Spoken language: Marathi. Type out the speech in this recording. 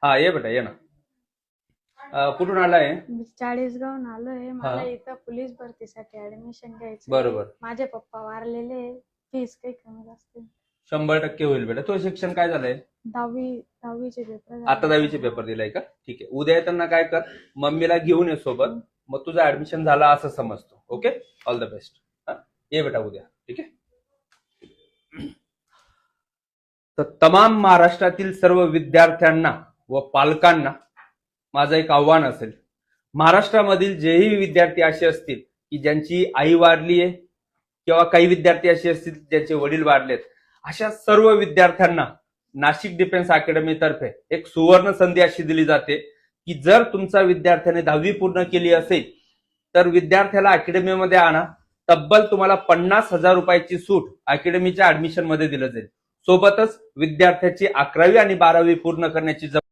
हा ये बेटा ये ना. कुठून आलाय? मी चाळीसगावहून आलोय. हा मला इथं पोलीस भरतीसाठी ऍडमिशन घ्यायचंय. बरोबर. माझे पप्पा वारलेले, फीस काही कमी जास्त 100% होईल बेटा. तुझं शिक्षण काय झालंय? दहावीचे पेपर आता 10वीचे पेपर दिलाय का? ठीक आहे. उद्या येताना काय कर, मम्मीला घेऊन ये सोबत. मग तुझं ऍडमिशन झालं असं समजतो. Okay, all the best. ये बेटा उद्या. ठीक आहे. तर तमाम महाराष्ट्रातील सर्व विद्यार्थ्यांना व पालकांना माझं एक आव्हान असेल. महाराष्ट्रामधील जेही विद्यार्थी असे असतील की ज्यांची आई वारली आहे किंवा काही विद्यार्थी असे असतील ज्यांचे वडील वारलेत, अशा सर्व विद्यार्थ्यांना नाशिक डिफेन्स अकॅडमी तर्फे एक सुवर्ण संधी अशी दिली जाते की जर तुमचा विद्यार्थ्याने 10वी पूर्ण केली असेल तर विद्यार्थ्याला अकॅडमीमध्ये आणा. तब्बल तुम्हाला 50,000 रुपयाची सूट अकॅडमीच्या ऍडमिशन मध्ये दिलं जाईल. सोबतच विद्यार्थ्याची 11वी आणि 12वी पूर्ण करण्याची